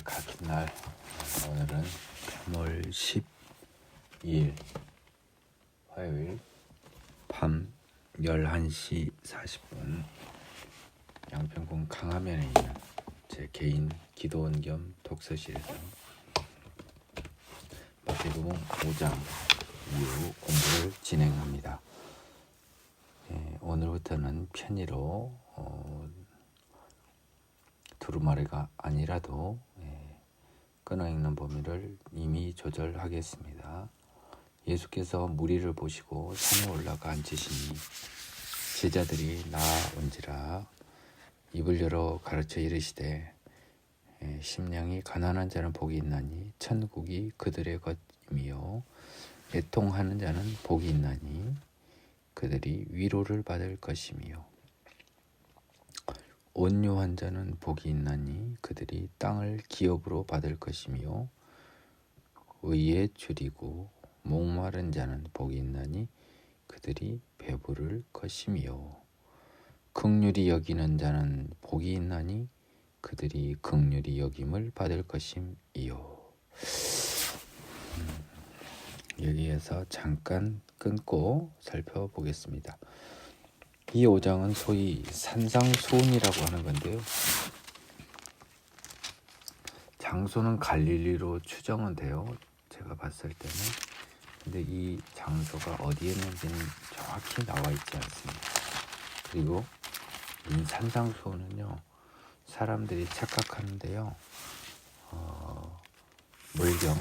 같은 날, 오늘은 3월 12일 화요일 밤 11시 40분 양평군 강화면에 있는 제 개인 기도원 겸 독서실에서 마태복음 5장 이후 공부를 진행합니다. 오늘부터는 편의로 두루마리가 아니라도 끊어읽는 범위를 이미 조절하겠습니다. 예수께서 무리를 보시고 산에 올라가 앉으시니 제자들이 나아온지라 입을 열어 가르쳐 이르시되 심령이 가난한 자는 복이 있나니 천국이 그들의 것이며 애통하는 자는 복이 있나니 그들이 위로를 받을 것이며 온유한 자는 복이 있나니 그들이 땅을 기업으로 받을 것이며 의에 줄이고 목마른 자는 복이 있나니 그들이 배부를 것이며 긍휼히 여기는 자는 복이 있나니 그들이 긍휼히 여김을 받을 것임이요. 여기에서 잠깐 끊고 살펴보겠습니다. 이 5장은 소위 산상수훈이라고 하는 건데요. 장소는 갈릴리로 추정은 돼요. 제가 봤을 때는. 근데 이 장소가 어디에 있는지는 정확히 나와 있지 않습니다. 그리고 이 산상수훈은요, 사람들이 착각하는데요. 물경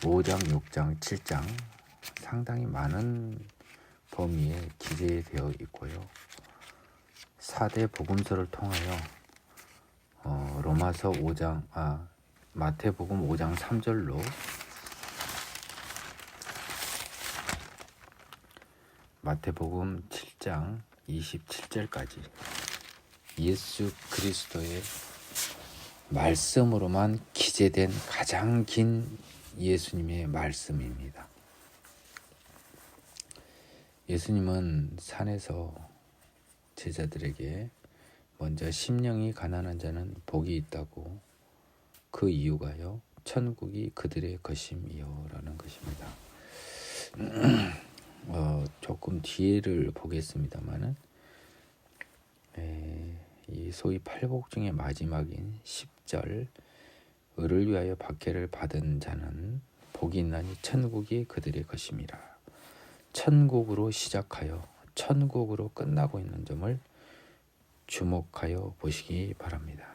5장, 6장, 7장 상당히 많은 범위에 기재되어 있고요. 4대 복음서를 통하여 마태복음 5장 3절로 마태복음 7장 27절까지 예수 그리스도의 말씀으로만 기재된 가장 긴 예수님의 말씀입니다. 예수님은 산에서 제자들에게 먼저 심령이 가난한 자는 복이 있다고, 그 이유가요, 천국이 그들의 것임이요 라는 것입니다. 조금 뒤를 보겠습니다만은 이 소위 팔복 중의 마지막인 10절 을을 위하여 박해를 받은 자는 복이 있나니 천국이 그들의 것임이라. 천국으로 시작하여 천국으로 끝나고 있는 점을 주목하여 보시기 바랍니다.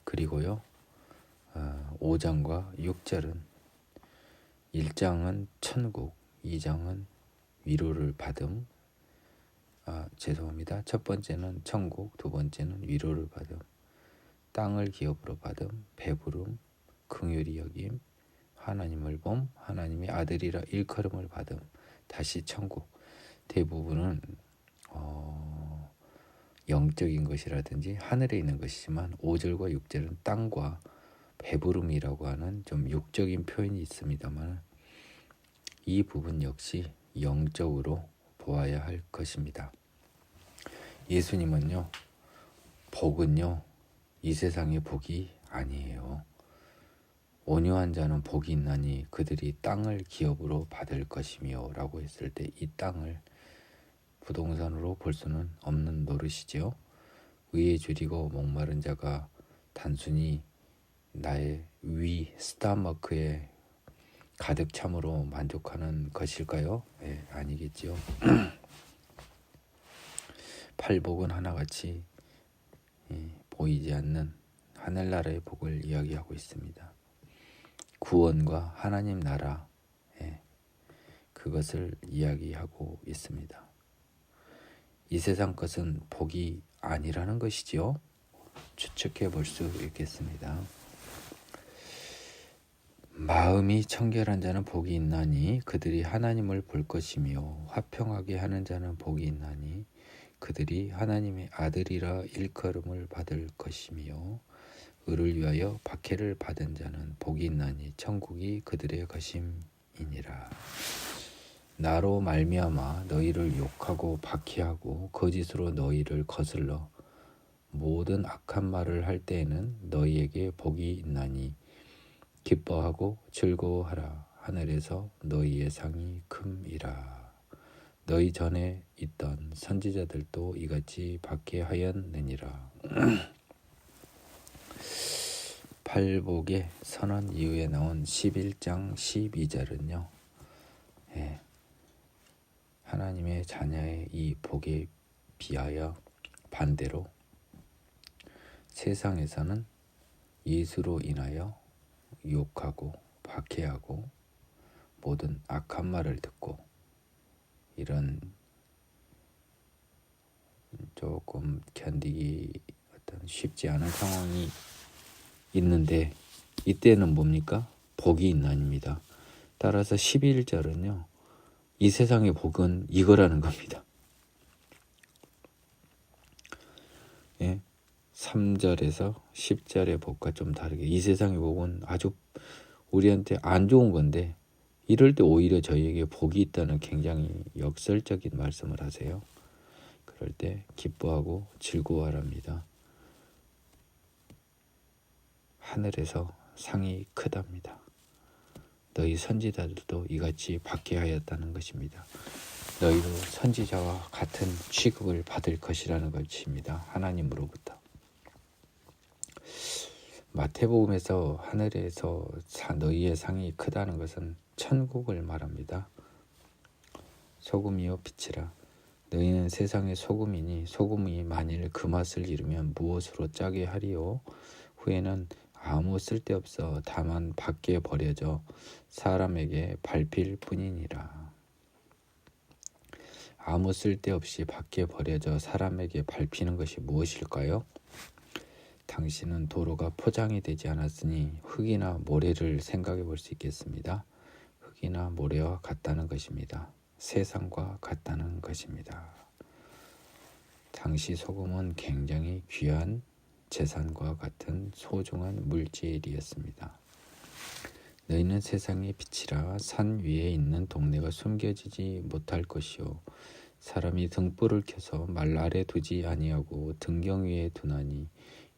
그리고요, 5장과 6절은 1장은 천국, 2장은 위로를 받음. 첫 번째는 천국, 두 번째는 위로를 받음. 땅을 기업으로 받음, 배부름, 긍휼히 여김, 하나님을 봄, 하나님의 아들이라 일컬음을 받음, 다시 천국. 대부분은 영적인 것이라든지 하늘에 있는 것이지만 5절과 6절은 땅과 배부름이라고 하는 좀 육적인 표현이 있습니다만 이 부분 역시 영적으로 보아야 할 것입니다. 예수님은요, 복은요, 이 세상의 복이 아니에요. 온유한 자는 복이 있나니 그들이 땅을 기업으로 받을 것이며 라고 했을 때 이 땅을 부동산으로 볼 수는 없는 노릇이죠. 의에 줄이고 목마른 자가 단순히 나의 스타마크에 가득 참으로 만족하는 것일까요? 아니겠지요. 팔복은 하나같이 보이지 않는 하늘나라의 복을 이야기하고 있습니다. 구원과 하나님 나라, 그것을 이야기하고 있습니다. 이 세상 것은 복이 아니라는 것이지요. 추측해 볼 수 있겠습니다. 마음이 청결한 자는 복이 있나니 그들이 하나님을 볼 것이며 화평하게 하는 자는 복이 있나니 그들이 하나님의 아들이라 일컬음을 받을 것이며 을을 위하여 박해를 받은 자는 복이 있나니 천국이 그들의 것임이니라. 나로 말미암아 너희를 욕하고 박해하고 거짓으로 너희를 거슬러 모든 악한 말을 할 때에는 너희에게 복이 있나니 기뻐하고 즐거워하라. 하늘에서 너희의 상이 큼이라. 너희 전에 있던 선지자들도 이같이 받게 하였느니라. 팔복의 선언 이후에 나온 11장 12절은요. 하나님의 자녀의 이 복에 비하여 반대로 세상에서는 예수로 인하여 욕하고 박해하고 모든 악한 말을 듣고 이런 조금 견디기 어떤 쉽지 않은 상황이 있는데 이때는 뭡니까? 복이 있나니입니다. 따라서 11절은요. 이 세상의 복은 이거라는 겁니다. 3절에서 10절의 복과 좀 다르게 이 세상의 복은 아주 우리한테 안 좋은 건데 이럴 때 오히려 저희에게 복이 있다는 굉장히 역설적인 말씀을 하세요. 그럴 때 기뻐하고 즐거워하랍니다. 하늘에서 상이 크답니다. 너희 선지자들도 이같이 받게 하였다는 것입니다. 너희도 선지자와 같은 취급을 받을 것이라는 것입니다. 하나님으로부터. 마태복음에서 하늘에서 너희의 상이 크다는 것은 천국을 말합니다. 소금이요 빛이라. 너희는 세상의 소금이니 소금이 만일 그 맛을 잃으면 무엇으로 짜게 하리요? 후에는 아무 쓸데없어 다만 밖에 버려져 사람에게 밟힐 뿐이니라. 아무 쓸데없이 밖에 버려져 사람에게 밟히는 것이 무엇일까요? 당신은 도로가 포장이 되지 않았으니 흙이나 모래를 생각해 볼 수 있겠습니다. 흙이나 모래와 같다는 것입니다. 세상과 같다는 것입니다. 당시 소금은 굉장히 귀한 재산과 같은 소중한 물질이었습니다. 너희는 세상의 빛이라. 산 위에 있는 동네가 숨겨지지 못할 것이요 사람이 등불을 켜서 말 아래 두지 아니하고 등경 위에 두나니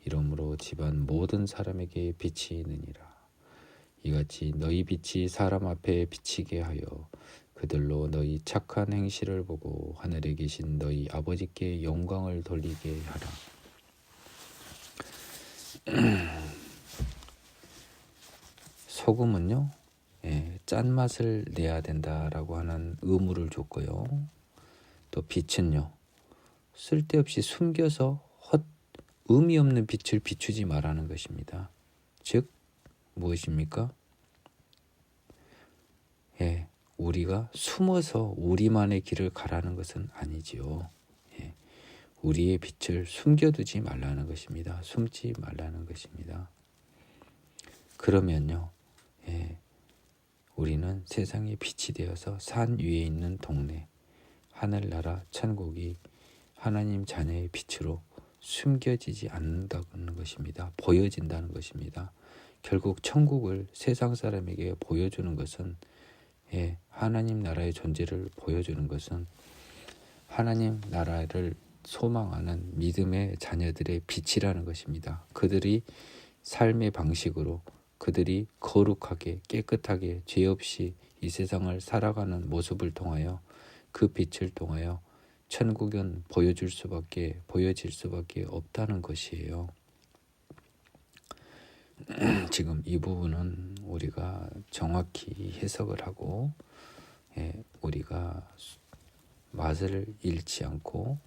이러므로 집안 모든 사람에게 빛이 있느니라. 이같이 너희 빛이 사람 앞에 비치게 하여 그들로 너희 착한 행실을 보고 하늘에 계신 너희 아버지께 영광을 돌리게 하라. 소금은요, 짠맛을 내야 된다라고 하는 의무를 줬고요. 또 빛은요, 쓸데없이 숨겨서 의미 없는 빛을 비추지 말라는 것입니다. 즉 무엇입니까? 우리가 숨어서 우리만의 길을 가라는 것은 아니지요. 우리의 빛을 숨겨두지 말라는 것입니다. 숨지 말라는 것입니다. 그러면요, 우리는 세상의 빛이 되어서 산 위에 있는 동네, 하늘나라 천국이 하나님 자녀의 빛으로 숨겨지지 않는다는 것입니다. 보여진다는 것입니다. 결국 천국을 세상 사람에게 보여주는 것은 하나님 나라의 존재를 보여주는 것은 하나님 나라를 소망하는 믿음의 자녀들의 빛이라는 것입니다. 그들이 삶의 방식으로 그들이 거룩하게 깨끗하게 죄 없이 이 세상을 살아가는 모습을 통하여 그 빛을 통하여 천국은 보여질 수밖에 없다는 것이에요. 지금 이 부분은 우리가 정확히 해석을 하고 우리가 맛을 잃지 않고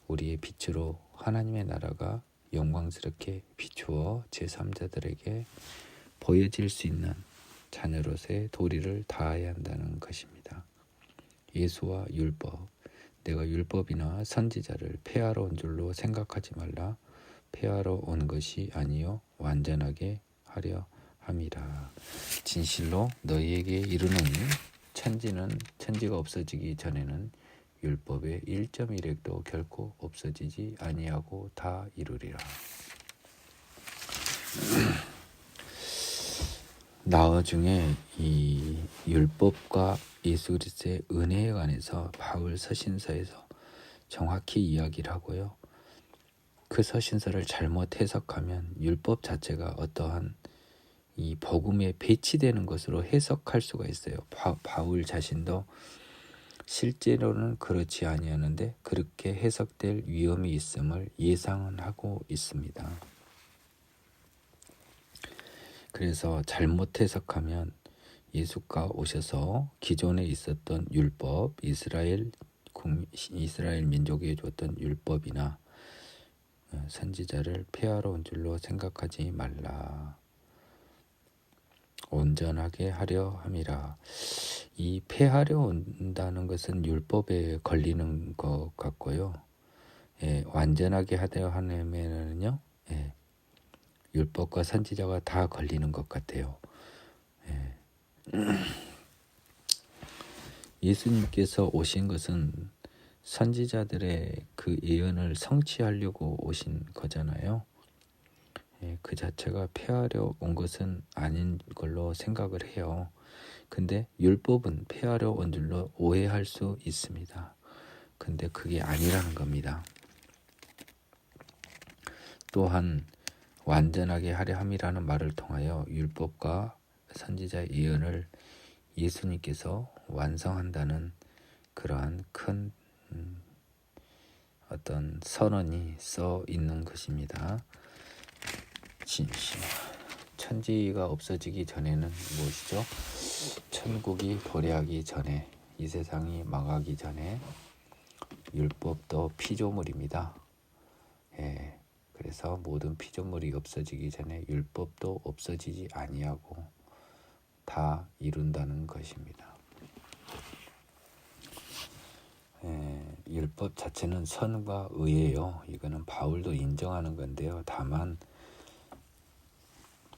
우리의 빛으로 하나님의 나라가 영광스럽게 비추어 제3자들에게 보여질 수 있는 자녀로서의 도리를 다해야 한다는 것입니다. 예수와 율법, 내가 율법이나 선지자를 폐하러 온 줄로 생각하지 말라. 폐하러 온 것이 아니요 완전하게 하려 함이라. 진실로 너희에게 이르노니 천지가 없어지기 전에는 율법의 1.1획도 결코 없어지지 아니하고 다 이루리라. 나중에 이 율법과 예수 그리스도의 은혜에 관해서 바울 서신서에서 정확히 이야기를 하고요. 그 서신서를 잘못 해석하면 율법 자체가 어떠한 이 복음에 배치되는 것으로 해석할 수가 있어요. 바울 자신도 실제로는 그렇지 아니하는데 그렇게 해석될 위험이 있음을 예상은 하고 있습니다. 그래서 잘못 해석하면 예수가 오셔서 기존에 있었던 율법, 이스라엘 민족에 줬던 율법이나 선지자를 폐하러 온 줄로 생각하지 말라. 온전하게 하려 함이라. 이 폐하려 온다는 것은 율법에 걸리는 것 같고요. 완전하게 하려 하면은요, 율법과 선지자가 다 걸리는 것 같아요. 예수님께서 오신 것은 선지자들의 그 예언을 성취하려고 오신 거잖아요. 그 자체가 폐하려 온 것은 아닌 걸로 생각을 해요. 근데 율법은 폐하려 온 줄로 오해할 수 있습니다. 근데 그게 아니라는 겁니다. 또한 완전하게 하려 함이라는 말을 통하여 율법과 선지자의 예언을 예수님께서 완성한다는 그러한 큰 어떤 선언이 써 있는 것입니다. 천지가 없어지기 전에는 무엇이죠? 천국이 도래하기 전에, 이 세상이 망하기 전에 율법도 피조물입니다. 그래서 모든 피조물이 없어지기 전에 율법도 없어지지 아니하고 다 이룬다는 것입니다. 율법 자체는 선과 의예요. 이거는 바울도 인정하는 건데요. 다만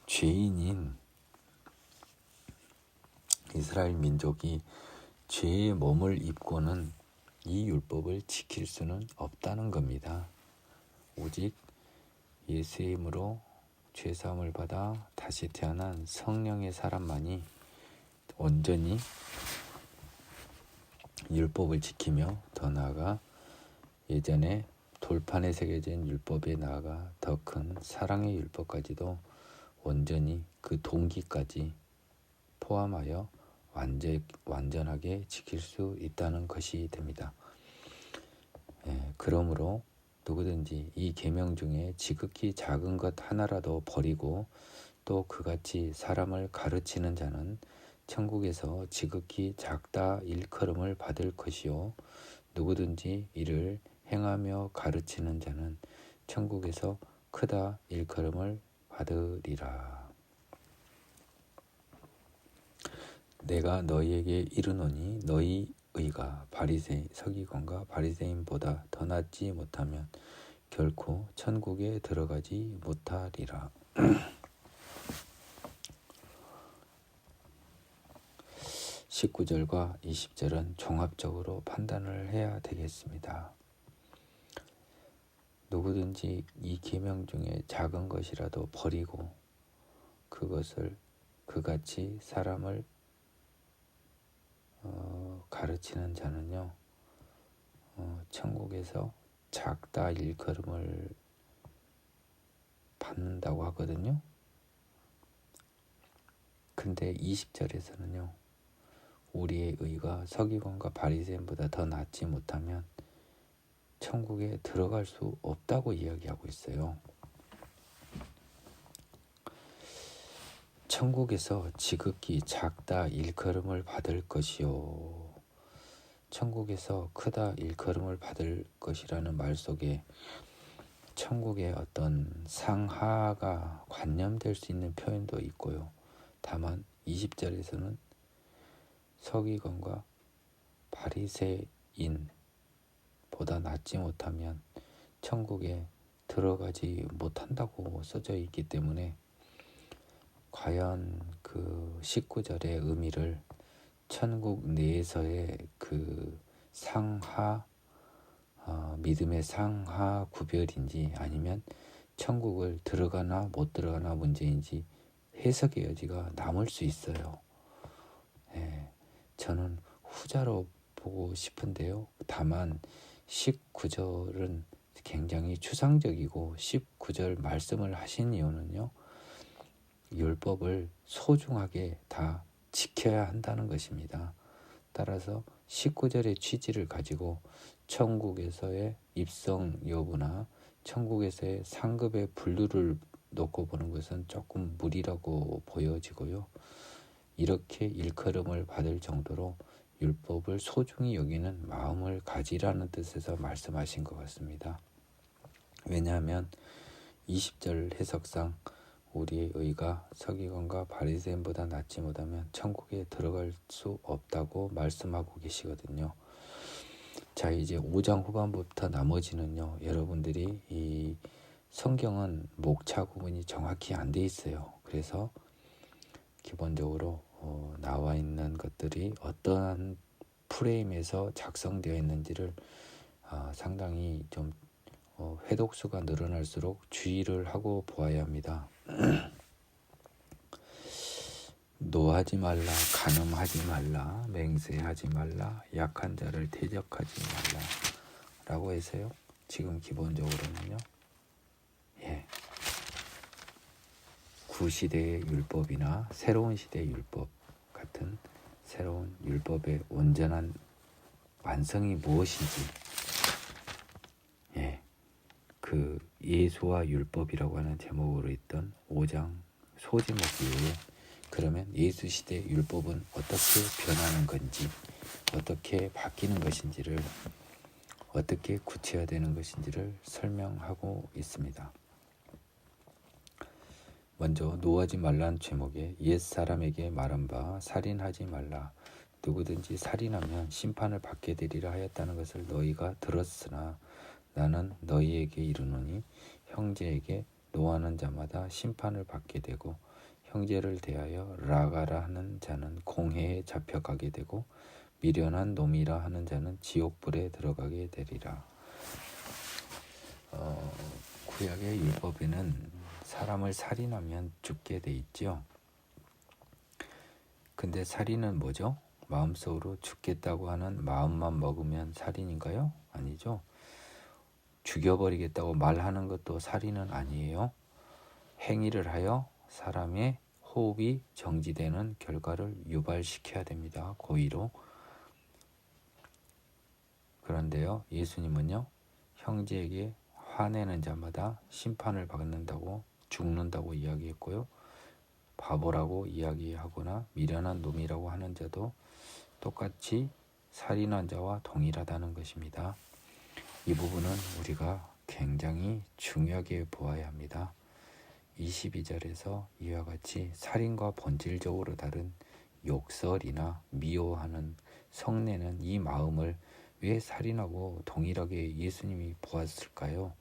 죄인인 이스라엘 민족이 죄의 몸을 입고는 이 율법을 지킬 수는 없다는 겁니다. 오직 예수의 힘으로 죄사함을 받아 다시 태어난 성령의 사람만이 온전히 율법을 지키며 더 나아가 예전에 돌판에 새겨진 율법에 나아가 더 큰 사랑의 율법까지도 온전히 그 동기까지 포함하여 완전하게 지킬 수 있다는 것이 됩니다. 그러므로 누구든지 이 계명 중에 지극히 작은 것 하나라도 버리고 또 그같이 사람을 가르치는 자는 천국에서 지극히 작다 일컬음을 받을 것이요 누구든지 이를 행하며 가르치는 자는 천국에서 크다 일컬음을 받으리라. 내가 너희에게 이르노니 너희 의가 서기관과 바리새인보다 더 낫지 못하면 결코 천국에 들어가지 못하리라. 19절과 20절은 종합적으로 판단을 해야 되겠습니다. 누구든지 이 계명 중에 작은 것이라도 버리고 그것을 그같이 사람을 가르치는 자는요, 천국에서 작다 일컬음을 받는다고 하거든요. 근데 20절에서는요, 우리의 의가 서기관과 바리새인보다 더 낫지 못하면 천국에 들어갈 수 없다고 이야기하고 있어요. 천국에서 지극히 작다 일컬음을 받을 것이요 천국에서 크다 일컬음을 받을 것이라는 말 속에 천국의 어떤 상하가 관념될 수 있는 표현도 있고요. 다만 20절에서는 서기관과 바리새인보다 낫지 못하면 천국에 들어가지 못한다고 써져 있기 때문에 과연 그 19절의 의미를 천국 내에서의 그 상하 믿음의 상하 구별인지 아니면 천국을 들어가나 못 들어가나 문제인지 해석의 여지가 남을 수 있어요. 저는 후자로 보고 싶은데요. 다만 19절은 굉장히 추상적이고 19절 말씀을 하신 이유는요, 율법을 소중하게 다 지켜야 한다는 것입니다. 따라서 19절의 취지를 가지고 천국에서의 입성 여부나 천국에서의 상급의 분류를 놓고 보는 것은 조금 무리라고 보여지고요. 이렇게 일컬음을 받을 정도로 율법을 소중히 여기는 마음을 가지라는 뜻에서 말씀하신 것 같습니다. 왜냐하면 20절 해석상 우리의 의가 서기관과 바리새인보다 낫지 못하면 천국에 들어갈 수 없다고 말씀하고 계시거든요. 자, 이제 5장 후반부터 나머지는요, 여러분들이 이 성경은 목차 구분이 정확히 안 돼 있어요. 그래서 기본적으로 나와 있는 것들이 어떠한 프레임에서 작성되어 있는지를 상당히 좀 회독수가 늘어날수록 주의를 하고 보아야 합니다. 노하지 말라, 간음하지 말라, 맹세하지 말라, 약한 자를 대적하지 말라 라고 해서요, 지금 기본적으로는요, 구시대의 율법이나 새로운 시대의 율법 같은 새로운 율법의 온전한 완성이 무엇인지, 그 예수와 율법이라고 하는 제목으로 있던 5장 소제목 이후에 그러면 예수 시대 율법은 어떻게 변하는 건지, 어떻게 바뀌는 것인지를, 어떻게 구체화되는 것인지를 설명하고 있습니다. 먼저 노하지 말라는 제목에 옛사람에게 말한 바 살인하지 말라, 누구든지 살인하면 심판을 받게 되리라 하였다는 것을 너희가 들었으나 나는 너희에게 이르노니 형제에게 노하는 자마다 심판을 받게 되고 형제를 대하여 라가라 하는 자는 공회에 잡혀가게 되고 미련한 놈이라 하는 자는 지옥불에 들어가게 되리라. 구약의 율법에는 사람을 살인하면 죽게 돼 있죠. 근데 살인은 뭐죠? 마음속으로 죽겠다고 하는 마음만 먹으면 살인인가요? 아니죠. 죽여버리겠다고 말하는 것도 살인은 아니에요. 행위를 하여 사람의 호흡이 정지되는 결과를 유발시켜야 됩니다. 고의로. 그런데요, 예수님은요, 형제에게 화내는 자마다 심판을 받는다고, 죽는다고 이야기했고요, 바보라고 이야기하거나 미련한 놈이라고 하는 자도 똑같이 살인한 자와 동일하다는 것입니다. 이 부분은 우리가 굉장히 중요하게 보아야 합니다. 22절에서 이와 같이 살인과 본질적으로 다른 욕설이나 미워하는 성내는 이 마음을 왜 살인하고 동일하게 예수님이 보았을까요?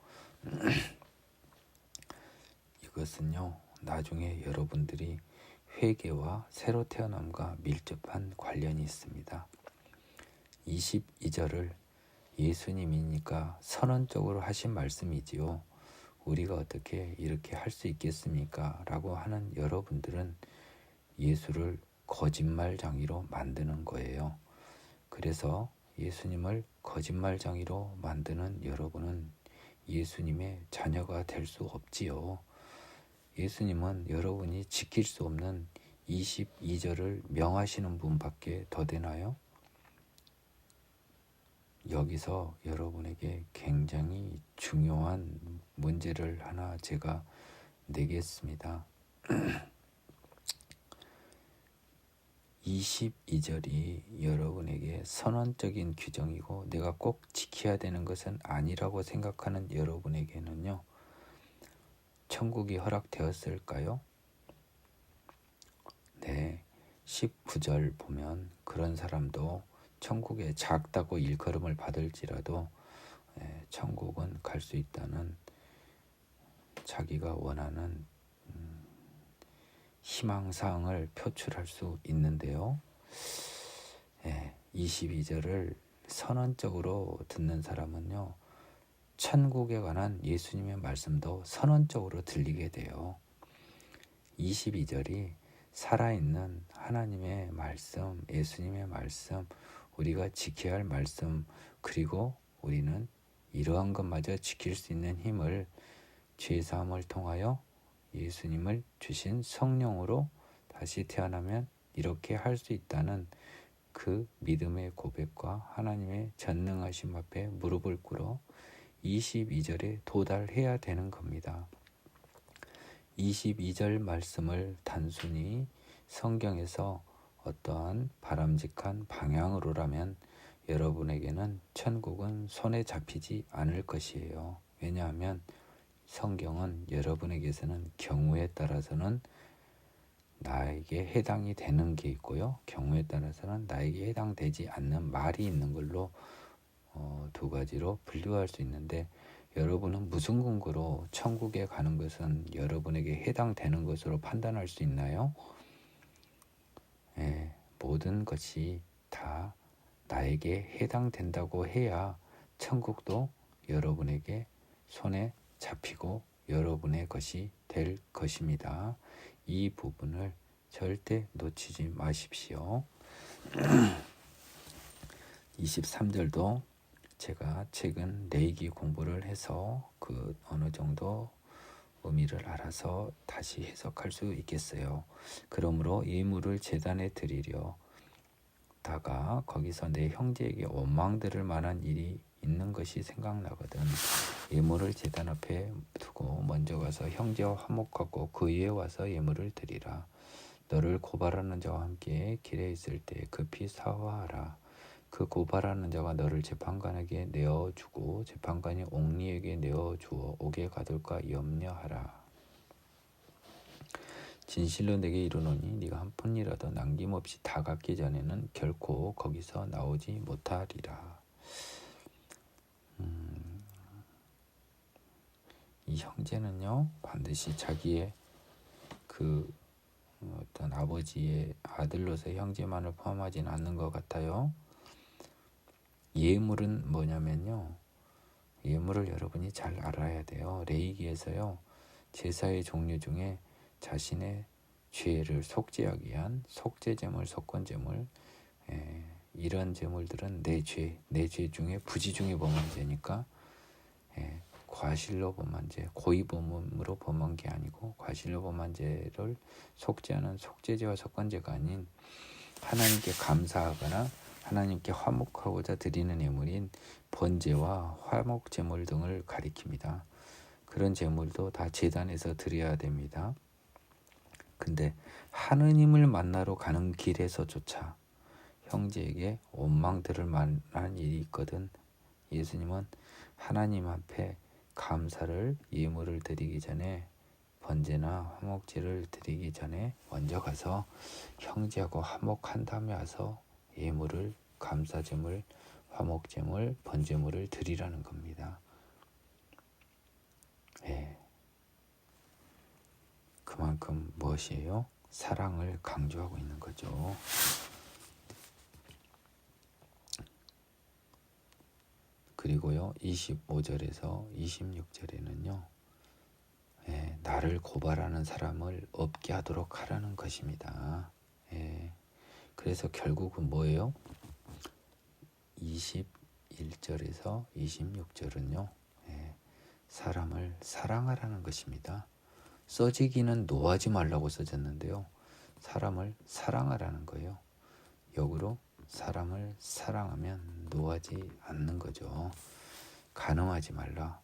이것은요, 나중에 여러분들이 회개와 새로 태어남과 밀접한 관련이 있습니다. 22절을 예수님이니까 선언적으로 하신 말씀이지요. 우리가 어떻게 이렇게 할 수 있겠습니까? 라고 하는 여러분들은 예수를 거짓말쟁이로 만드는 거예요. 그래서 예수님을 거짓말쟁이로 만드는 여러분은 예수님의 자녀가 될 수 없지요. 예수님은 여러분이 지킬 수 없는 22절을 명하시는 분밖에 더 되나요? 여기서 여러분에게 굉장히 중요한 문제를 하나 제가 내겠습니다. 22절이 여러분에게 선언적인 규정이고 내가 꼭 지켜야 되는 것은 아니라고 생각하는 여러분에게는요, 천국이 허락되었을까요? 네, 19절 보면 그런 사람도 천국에 작다고 일컬음을 받을지라도 천국은 갈 수 있다는 자기가 원하는 희망사항을 표출할 수 있는데요. 22절을 선언적으로 듣는 사람은요, 천국에 관한 예수님의 말씀도 선언적으로 들리게 돼요. 22절이 살아있는 하나님의 말씀, 예수님의 말씀, 우리가 지켜야 할 말씀, 그리고 우리는 이러한 것마저 지킬 수 있는 힘을 죄사함을 통하여 예수님을 주신 성령으로 다시 태어나면 이렇게 할 수 있다는 그 믿음의 고백과 하나님의 전능하심 앞에 무릎을 꿇어 22절에 도달해야 되는 겁니다. 22절 말씀을 단순히 성경에서 어떠한 바람직한 방향으로라면 여러분에게는 천국은 손에 잡히지 않을 것이에요. 왜냐하면 성경은 여러분에게서는 경우에 따라서는 나에게 해당이 되는 게 있고요. 경우에 따라서는 나에게 해당되지 않는 말이 있는 걸로 두 가지로 분류할 수 있는데, 여러분은 무슨 근거로 천국에 가는 것은 여러분에게 해당되는 것으로 판단할 수 있나요? 모든 것이 다 나에게 해당된다고 해야 천국도 여러분에게 손에 잡히고 여러분의 것이 될 것입니다. 이 부분을 절대 놓치지 마십시오. 23절도 제가 최근 레이기 공부를 해서 그 어느 정도 의미를 알아서 다시 해석할 수 있겠어요. 그러므로 예물을 제단에 드리려 다가 거기서 내 형제에게 원망들을 만한 일이 있는 것이 생각나거든. 예물을 제단 앞에 두고 먼저 가서 형제와 화목하고 그 위에 와서 예물을 드리라. 너를 고발하는 자와 함께 길에 있을 때 급히 사화하라. 그 고발하는 자가 너를 재판관에게 내어주고 재판관이 옥리에게 내어주어 옥에 가둘까 염려하라. 진실로 내게 이르노니 네가 한 푼이라도 남김없이 다 갚기 전에는 결코 거기서 나오지 못하리라. 이 형제는요, 반드시 자기의 그 어떤 아버지의 아들로서 형제만을 포함하지는 않는 것 같아요. 예물은 뭐냐면요, 예물을 여러분이 잘 알아야 돼요. 레위기에서요, 제사의 종류 중에 자신의 죄를 속죄하기 위한 속죄제물, 속건제물, 이런 제물들은 내 죄 중에 부지 중에 범한 죄니까, 과실로 범한 죄, 고의범으로 범한 게 아니고 과실로 범한 죄를 속죄하는 속죄제와 속건제가 아닌 하나님께 감사하거나 하나님께 화목하고자 드리는 예물인 번제와 화목제물 등을 가리킵니다. 그런 제물도 다 제단에서 드려야 됩니다. 근데 하느님을 만나러 가는 길에서조차 형제에게 원망들을 만난 일이 있거든. 예수님은 하나님 앞에 감사를 예물을 드리기 전에, 번제나 화목제를 드리기 전에 먼저 가서 형제하고 화목한 다음에 와서 예물을, 감사제물, 화목제물, 번제물을 드리라는 겁니다. 그만큼 무엇이에요? 사랑을 강조하고 있는 거죠. 그리고요, 25절에서 26절에는요, 나를 고발하는 사람을 없게 하도록 하라는 것입니다. 그래서 결국은 뭐예요? 21절에서 26절은요, 사람을 사랑하라는 것입니다. 써지기는 노하지 말라고 써졌는데요, 사람을 사랑하라는 거예요. 역으로 사람을 사랑하면 노하지 않는 거죠. 간음하지 말라.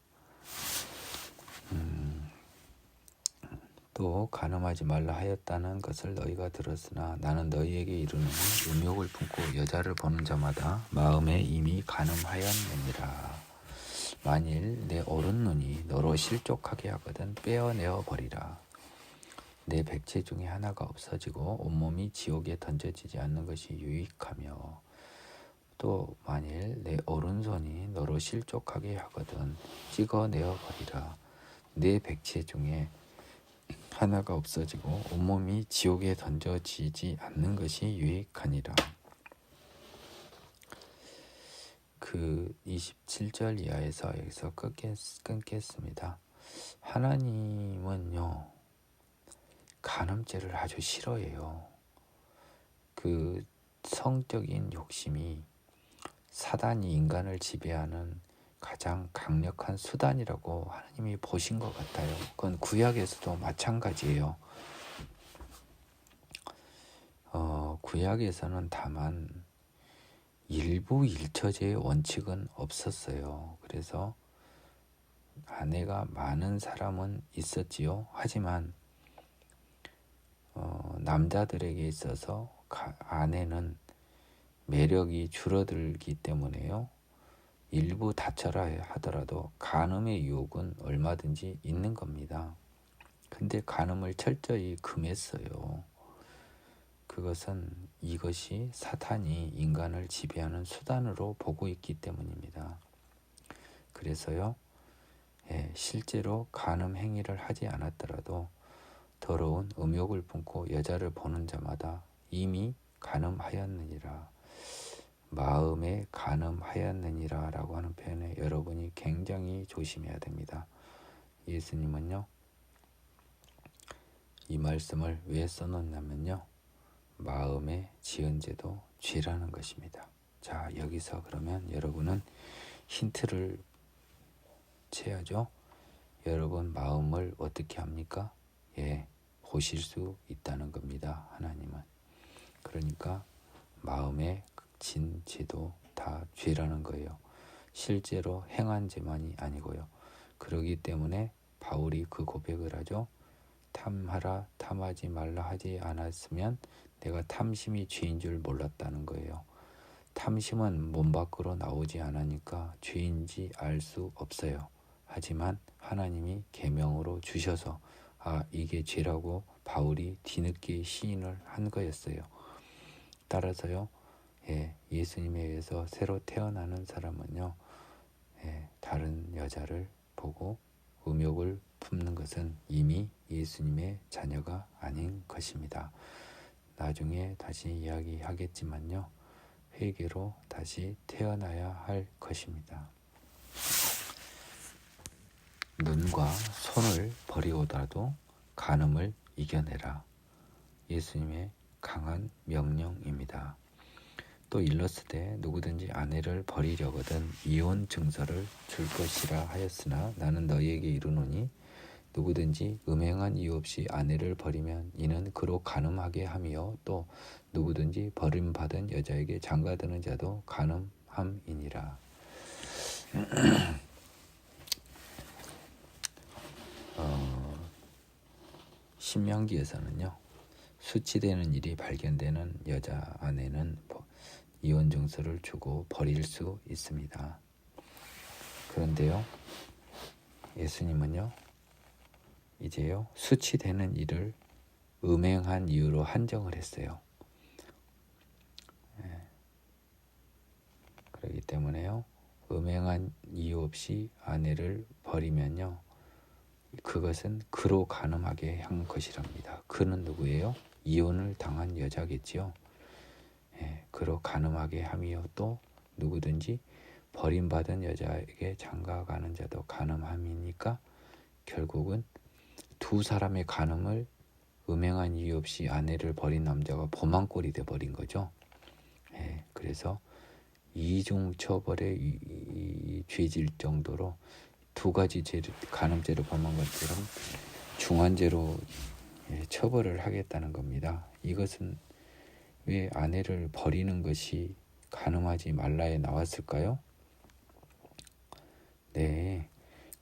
또 간음하지 말라 하였다는 것을 너희가 들었으나 나는 너희에게 이르노니 음욕을 품고 여자를 보는 자마다 마음에 이미 간음하였느니라. 만일 내 오른눈이 너로 실족하게 하거든 빼어내어 버리라. 내 백체 중에 하나가 없어지고 온몸이 지옥에 던져지지 않는 것이 유익하며, 또 만일 내 오른손이 너로 실족하게 하거든 찍어내어 버리라. 내 백체 중에 하나가 없어지고 온몸이 지옥에 던져지지 않는 것이 유익하니라. 그 27절 이하에서 여기서 끊겠습니다. 하나님은요, 간음죄를 아주 싫어해요. 그 성적인 욕심이 사단이 인간을 지배하는 가장 강력한 수단이라고 하나님이 보신 것 같아요. 그건 구약에서도 마찬가지예요. 구약에서는 다만 일부 일처제의 원칙은 없었어요. 그래서 아내가 많은 사람은 있었지요. 하지만 남자들에게 있어서 아내는 매력이 줄어들기 때문에요. 일부 다처라 하더라도 간음의 유혹은 얼마든지 있는 겁니다. 근데 간음을 철저히 금했어요. 그것은 이것이 사탄이 인간을 지배하는 수단으로 보고 있기 때문입니다. 그래서요, 실제로 간음 행위를 하지 않았더라도 더러운 음욕을 품고 여자를 보는 자마다 이미 간음하였느니라. 마음에 간음하였느니라 라고 하는 표현에 여러분이 굉장히 조심해야 됩니다. 예수님은요, 이 말씀을 왜 써놓냐면요, 마음에 지은 죄도 죄라는 것입니다. 자, 여기서 그러면 여러분은 힌트를 채야죠. 여러분 마음을 어떻게 합니까? 보실 수 있다는 겁니다. 하나님은. 그러니까 마음에 진 죄도 다 죄라는 거예요. 실제로 행한 죄만이 아니고요. 그러기 때문에 바울이 그 고백을 하죠. 탐하라 탐하지 말라 하지 않았으면 내가 탐심이 죄인 줄 몰랐다는 거예요. 탐심은 몸 밖으로 나오지 않으니까 죄인지 알 수 없어요. 하지만 하나님이 계명으로 주셔서 이게 죄라고 바울이 뒤늦게 시인을 한 거였어요. 따라서요, 예수님에 의해서 새로 태어나는 사람은요, 다른 여자를 보고 음욕을 품는 것은 이미 예수님의 자녀가 아닌 것입니다. 나중에 다시 이야기하겠지만요, 회개로 다시 태어나야 할 것입니다. 눈과 손을 버리고라도 간음을 이겨내라. 예수님의 강한 명령입니다. 또 일렀으되 누구든지 아내를 버리려거든 이혼 증서를 줄 것이라 하였으나 나는 너희에게 이르노니 누구든지 음행한 이유 없이 아내를 버리면 이는 그로 간음하게 함이요 또 누구든지 버림받은 여자에게 장가드는 자도 간음함이니라. 신명기에서는요, 수치되는 일이 발견되는 여자 아내는 이혼 증서를 주고 버릴 수 있습니다. 그런데요, 예수님은요, 이제요, 수치되는 일을 음행한 이유로 한정을 했어요. 그렇기 때문에요, 음행한 이유 없이 아내를 버리면요, 그것은 그로 간음하게 한 것이랍니다. 그는 누구예요? 이혼을 당한 여자겠지요. 그로 간음하게 함이요 또 누구든지 버림받은 여자에게 장가가는 자도 간음함이니까 결국은 두 사람의 간음을 음행한 이유 없이 아내를 버린 남자가 범한꼴이 돼버린 거죠. 그래서 이중 처벌의 죄질 정도로 두 가지 죄를, 간음죄로 범한 것처럼 중한죄로 처벌을 하겠다는 겁니다. 이것은 왜 아내를 버리는 것이 간음하지 말라에 나왔을까요?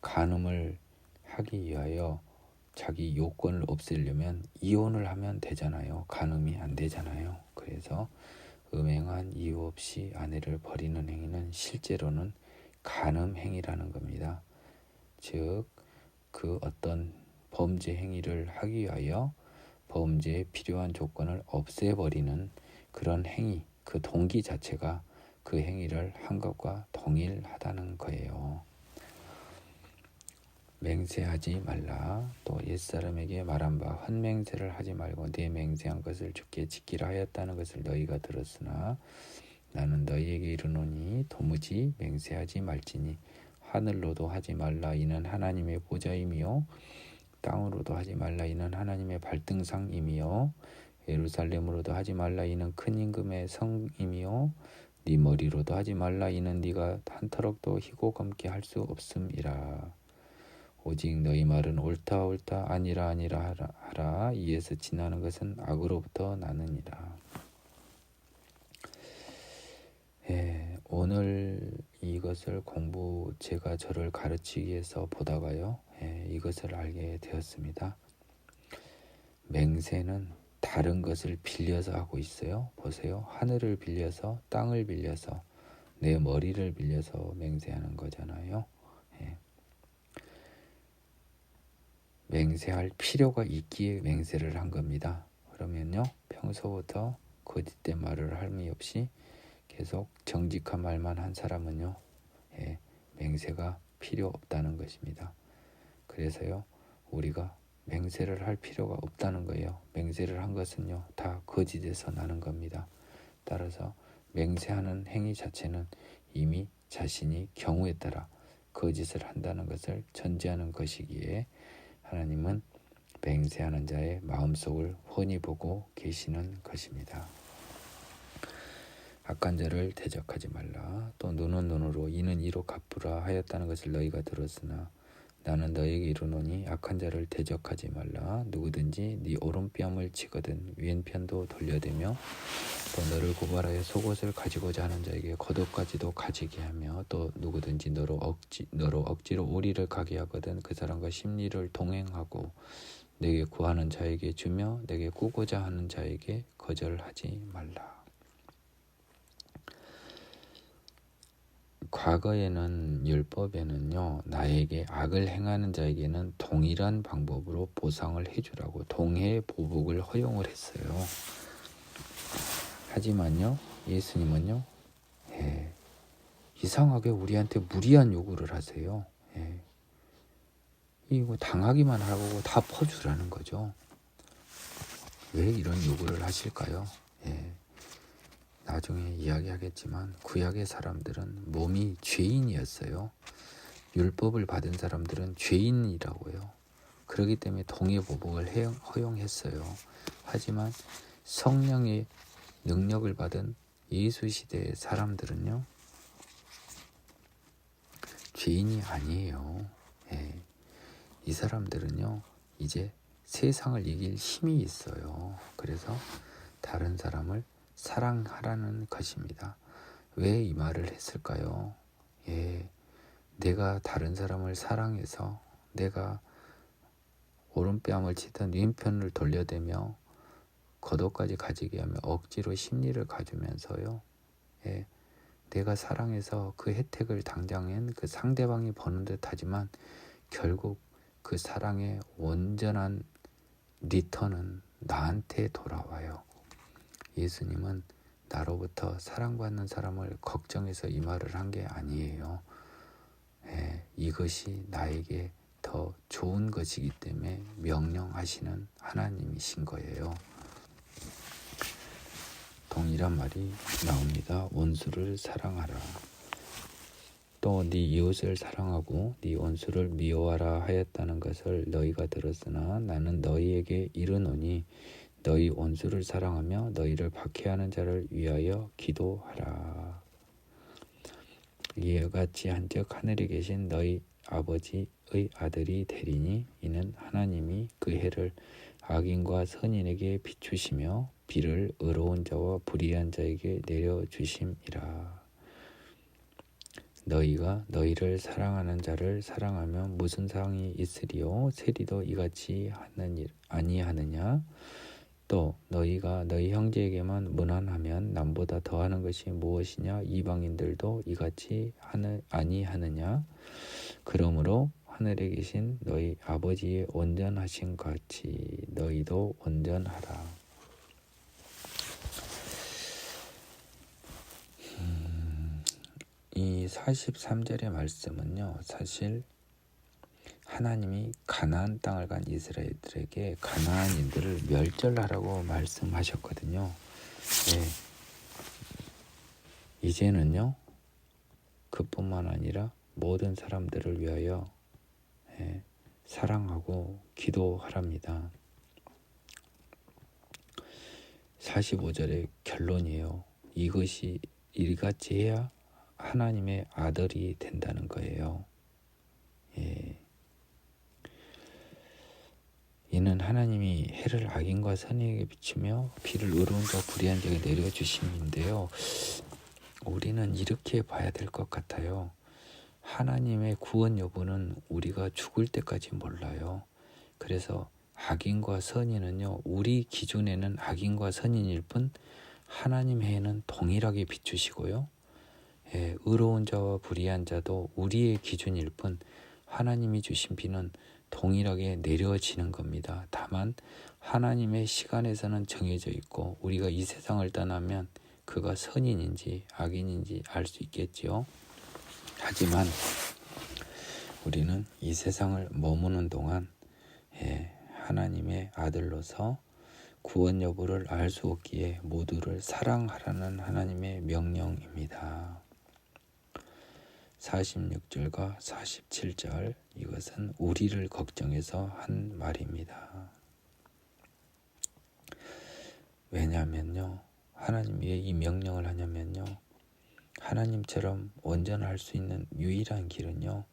간음을 하기 위하여 자기 요건을 없애려면 이혼을 하면 되잖아요. 간음이 안 되잖아요. 그래서 음행한 이유 없이 아내를 버리는 행위는 실제로는 간음 행위라는 겁니다. 즉, 그 어떤 범죄 행위를 하기 위하여 범죄에 필요한 조건을 없애버리는 그런 행위, 그 동기 자체가 그 행위를 한 것과 동일하다는 거예요. 맹세하지 말라. 또 옛사람에게 말한 바 헛맹세를 하지 말고 내 맹세한 것을 주께 지키라 하였다는 것을 너희가 들었으나 나는 너희에게 이르노니 도무지 맹세하지 말지니 하늘로도 하지 말라 이는 하나님의 보좌임이요 땅으로도 하지 말라 이는 하나님의 발등상임이요 예루살렘으로도 하지 말라 이는 큰 임금의 성임이요 네 머리로도 하지 말라. 이는 네가 한터럭도 희고 검게 할 수 없음이라. 오직 너희 말은 옳다 옳다 아니라 아니라 하라. 이에서 지나는 것은 악으로부터 나느니라. 오늘 이것을 제가 저를 가르치기 위해서 보다가요, 이것을 알게 되었습니다. 맹세는 다른 것을 빌려서 하고 있어요. 보세요. 하늘을 빌려서, 땅을 빌려서, 내 머리를 빌려서 맹세하는 거잖아요. 맹세할 필요가 있기에 맹세를 한 겁니다. 그러면요, 평소부터 거짓된 말을 할미 없이 계속 정직한 말만 한 사람은요, 맹세가 필요 없다는 것입니다. 그래서요, 우리가 맹세를 할 필요가 없다는 거예요. 맹세를 한 것은요, 다 거짓에서 나는 겁니다. 따라서 맹세하는 행위 자체는 이미 자신이 경우에 따라 거짓을 한다는 것을 전제하는 것이기에 하나님은 맹세하는 자의 마음속을 훤히 보고 계시는 것입니다. 악한 자를 대적하지 말라. 또 눈은 눈으로 이는 이로 갚으라 하였다는 것을 너희가 들었으나 나는 너희에게 이르노니 악한 자를 대적하지 말라. 누구든지 네 오른뺨을 치거든 왼편도 돌려대며 또 너를 고발하여 속옷을 가지고자 하는 자에게 겉옷까지도 가지게 하며 또 누구든지 너로 억지로 우리를 가게 하거든 그 사람과 심리를 동행하고 내게 구하는 자에게 주며 내게 꾸고자 하는 자에게 거절하지 말라. 과거에는 율법에는요, 나에게 악을 행하는 자에게는 동일한 방법으로 보상을 해주라고 동해의 보복을 허용을 했어요. 하지만요, 예수님은요, 이상하게 우리한테 무리한 요구를 하세요. 이거 당하기만 하고 다 퍼주라는 거죠. 왜 이런 요구를 하실까요? 나중에 이야기하겠지만 구약의 사람들은 몸이 죄인이었어요. 율법을 받은 사람들은 죄인이라고요. 그렇기 때문에 동해보복을 허용했어요. 하지만 성령의 능력을 받은 예수 시대의 사람들은요, 죄인이 아니에요. 이 사람들은요, 이제 세상을 이길 힘이 있어요. 그래서 다른 사람을 사랑하라는 것입니다. 왜 이 말을 했을까요? 내가 다른 사람을 사랑해서 내가 오른뺨을 치던 왼편을 돌려대며 겉옷까지 가지게 하며 억지로 심리를 가주면서요, 내가 사랑해서 그 혜택을 당장엔 그 상대방이 버는 듯 하지만 결국 그 사랑의 온전한 리턴은 나한테 돌아와요. 예수님은 나로부터 사랑받는 사람을 걱정해서 이 말을 한 게 아니에요. 이것이 나에게 더 좋은 것이기 때문에 명령하시는 하나님이신 거예요. 동일한 말이 나옵니다. 원수를 사랑하라. 또 네 이웃을 사랑하고 네 원수를 미워하라 하였다는 것을 너희가 들었으나 나는 너희에게 이르노니 너희 원수를 사랑하며 너희를 박해하는 자를 위하여 기도하라. 이와 같이 한즉 하늘에 계신 너희 아버지의 아들이 되리니 이는 하나님이 그 해를 악인과 선인에게 비추시며 비를 의로운 자와 불의한 자에게 내려주심이라. 너희가 너희를 사랑하는 자를 사랑하면 무슨 상이 있으리요? 세리도 이같이 아니하느냐? 또 너희가 너희 형제에게만 무난하면 남보다 더하는 것이 무엇이냐? 이방인들도 이같이 아니하느냐? 그러므로 하늘에 계신 너희 아버지의 온전하신 같이 너희도 온전하라. 이 43절의 말씀은요, 사실 하나님이 가나안 땅을 간 이스라엘들에게 가나안인들을 멸절하라고 말씀하셨거든요. 이제는요, 그뿐만 아니라 모든 사람들을 위하여 사랑하고 기도하랍니다. 45절의 결론이에요. 이것이 이같이 해야 하나님의 아들이 된다는 거예요. 예. 이는 하나님이 해를 악인과 선인에게 비추며 비를 의로운 자와 불의한 자에게 내려주심인데요. 우리는 이렇게 봐야 될 것 같아요. 하나님의 구원 여부는 우리가 죽을 때까지 몰라요. 그래서 악인과 선인은요, 우리 기준에는 악인과 선인일 뿐 하나님 해에는 동일하게 비추시고요. 예, 의로운 자와 불의한 자도 우리의 기준일 뿐 하나님이 주신 비는 동일하게 내려지는 겁니다. 다만 하나님의 시간에서는 정해져 있고 우리가 이 세상을 떠나면 그가 선인인지 악인인지 알 수 있겠지요. 하지만 우리는 이 세상을 머무는 동안 하나님의 아들로서 구원 여부를 알 수 없기에 모두를 사랑하라는 하나님의 명령입니다. 46절과 47절, 이것은 우리를 걱정해서 한 말입니다. 왜냐하면요, 하나님이 왜 이 명령을 하냐면요, 하나님처럼 온전할 수 있는 유일한 길은요,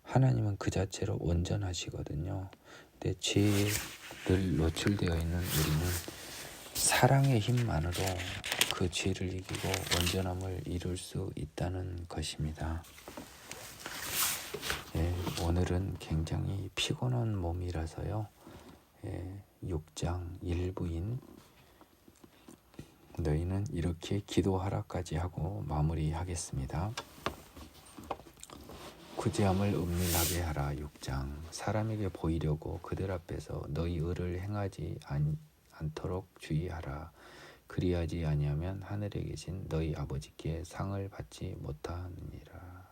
하나님은 그 자체로 온전하시거든요. 근데 죄에 늘 노출되어 있는 우리는 사랑의 힘만으로 그 죄를 이기고 온전함을 이룰 수 있다는 것입니다. 오늘은 굉장히 피곤한 몸이라서요. 6장 1부인 너희는 이렇게 기도하라까지 하고 마무리하겠습니다. 구제함을 은밀하게 하라. 6장. 사람에게 보이려고 그들 앞에서 너희 의를 행하지 않도록 주의하라. 그리하지 아니하면 하늘에 계신 너희 아버지께 상을 받지 못하느니라.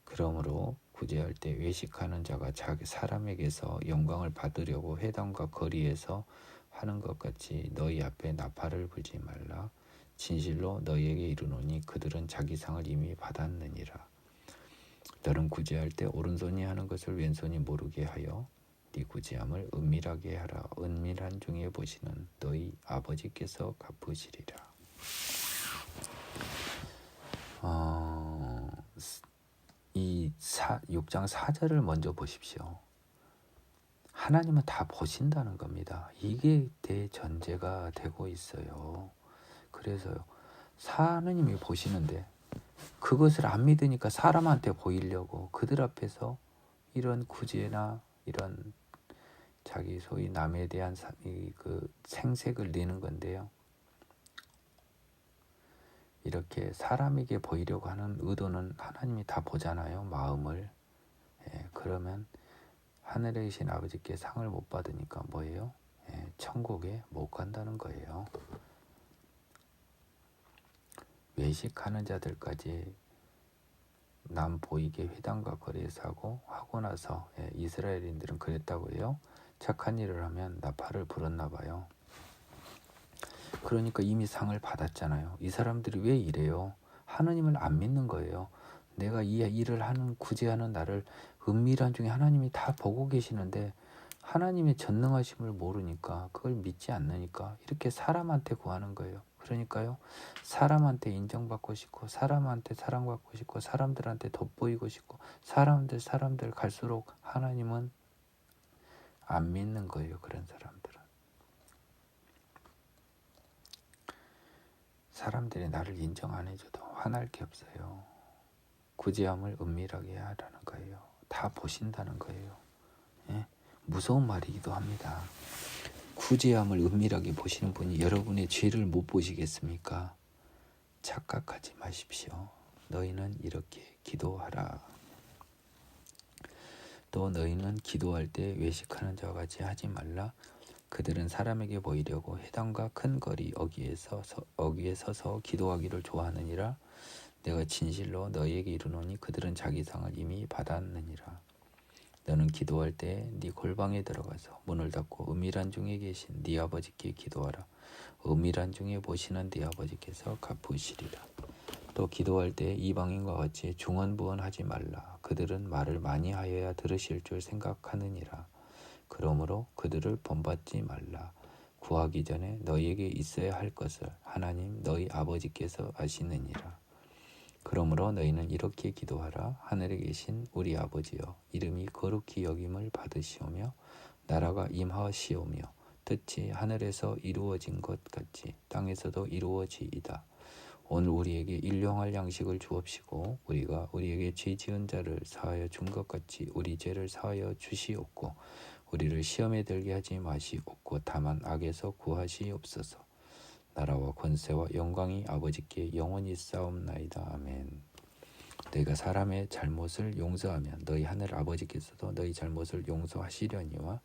그러므로 구제할 때 외식하는 자가 자기 사람에게서 영광을 받으려고 회당과 거리에서 하는 것 같이 너희 앞에 나팔을 불지 말라. 진실로 너희에게 이르노니 그들은 자기 상을 이미 받았느니라. 너는 구제할 때 오른손이 하는 것을 왼손이 모르게 하여 네 구제함을 은밀하게 하라. 은밀한 중에 보시는 너희 아버지께서 갚으시리라. 6장 4절을 먼저 보십시오. 하나님은 다 보신다는 겁니다. 이게 대전제가 되고 있어요. 그래서요, 하나님이 보시는데 그것을 안 믿으니까 사람한테 보이려고 그들 앞에서 이런 구제나 이런 자기 소위 남에 대한 그 생색을 내는 건데요. 이렇게 사람에게 보이려고 하는 의도는 하나님이 다 보잖아요. 마음을. 그러면 하늘에 계신 아버지께 상을 못 받으니까 뭐예요? 천국에 못 간다는 거예요. 외식하는 자들까지 남 보이게 회당과 거리에서 하고 나서 이스라엘인들은 그랬다고 해요. 착한 일을 하면 나팔을 불었나 봐요. 그러니까 이미 상을 받았잖아요. 이 사람들이 왜 이래요? 하나님을 안 믿는 거예요. 내가 이 일을 하는 구제하는 나를 은밀한 중에 하나님이 다 보고 계시는데 하나님의 전능하심을 모르니까 그걸 믿지 않으니까 이렇게 사람한테 구하는 거예요. 그러니까요, 사람한테 인정받고 싶고 사람한테 사랑받고 싶고 사람들한테 돋보이고 싶고 사람들 갈수록 하나님은 안 믿는 거예요. 그런 사람들은. 사람들이 나를 인정 안 해줘도 화날 게 없어요. 구제함을 은밀하게 하라는 거예요. 다 보신다는 거예요. 무서운 말이기도 합니다. 구제함을 은밀하게 보시는 분이 여러분의 죄를 못 보시겠습니까? 착각하지 마십시오. 너희는 이렇게 기도하라. 또 너희는 기도할 때 외식하는 자와 같이 하지 말라. 그들은 사람에게 보이려고 회당과 큰 거리 어귀에 서서 기도하기를 좋아하느니라. 내가 진실로 너희에게 이르노니 그들은 자기 상을 이미 받았느니라. 너는 기도할 때 네 골방에 들어가서 문을 닫고 은밀한 중에 계신 네 아버지께 기도하라. 은밀한 중에 보시는 네 아버지께서 갚으시리라. 또 기도할 때 이방인과 같이 중언부언하지 말라. 그들은 말을 많이 하여야 들으실 줄 생각하느니라. 그러므로 그들을 본받지 말라. 구하기 전에 너희에게 있어야 할 것을 하나님 너희 아버지께서 아시느니라. 그러므로 너희는 이렇게 기도하라. 하늘에 계신 우리 아버지여, 이름이 거룩히 여김을 받으시오며 나라가 임하시오며 뜻이 하늘에서 이루어진 것 같이 땅에서도 이루어지이다. 오늘 우리에게 일용할 양식을 주옵시고 우리가 우리에게 죄 지은 자를 사하여 준 것 같이 우리 죄를 사하여 주시옵고 우리를 시험에 들게 하지 마시옵고 다만 악에서 구하시옵소서. 나라와 권세와 영광이 아버지께 영원히 싸움나이다. 아멘. 너희가 사람의 잘못을 용서하면 너희 하늘 아버지께서도 너희 잘못을 용서하시려니와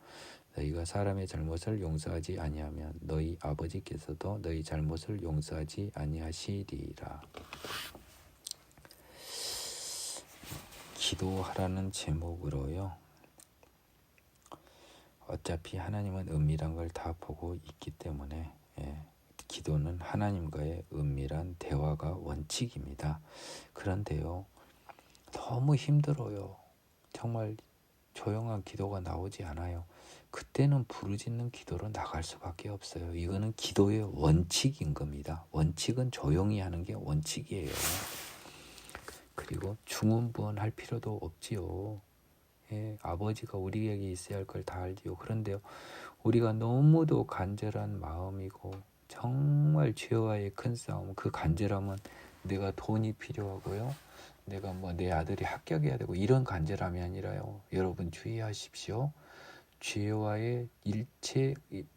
너희가 사람의 잘못을 용서하지 아니하면 너희 아버지께서도 너희 잘못을 용서하지 아니하시리라. 기도하라는 제목으로요. 어차피 하나님은 은밀한 걸 다 보고 있기 때문에 기도는 하나님과의 은밀한 대화가 원칙입니다. 그런데요, 너무 힘들어요. 정말 조용한 기도가 나오지 않아요. 그때는 부르짖는 기도로 나갈 수밖에 없어요. 이거는 기도의 원칙인 겁니다. 원칙은 조용히 하는 게 원칙이에요. 그리고 중언부언할 필요도 없지요. 아버지가 우리에게 있어야 할 걸 다 알지요. 그런데요, 우리가 너무도 간절한 마음이고 정말 죄와의 큰 싸움, 그 간절함은 내가 돈이 필요하고요, 내가 내 아들이 합격해야 되고 이런 간절함이 아니라요. 여러분 주의하십시오. 죄와의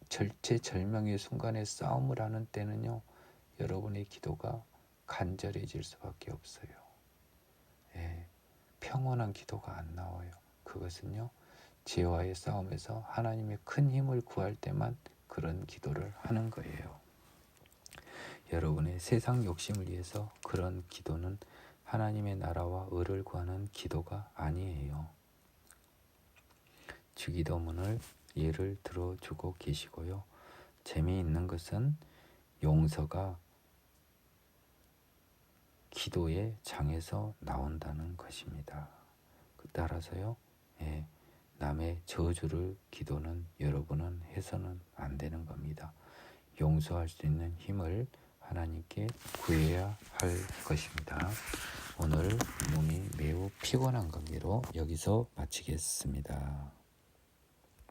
절체절명의 순간에 싸움을 하는 때는요, 여러분의 기도가 간절해질 수밖에 없어요. 평온한 기도가 안 나와요. 그것은요, 죄와의 싸움에서 하나님의 큰 힘을 구할 때만 그런 기도를 하는 거예요. 여러분의 세상 욕심을 위해서 그런 기도는 하나님의 나라와 의를 구하는 기도가 아니에요. 주기도문을 예를 들어주고 계시고요. 재미있는 것은 용서가 기도의 장에서 나온다는 것입니다. 따라서요, 남의 저주를 기도는 여러분은 해서는 안 되는 겁니다. 용서할 수 있는 힘을 하나님께 구해야 할 것입니다. 오늘 몸이 매우 피곤한 관계로 여기서 마치겠습니다.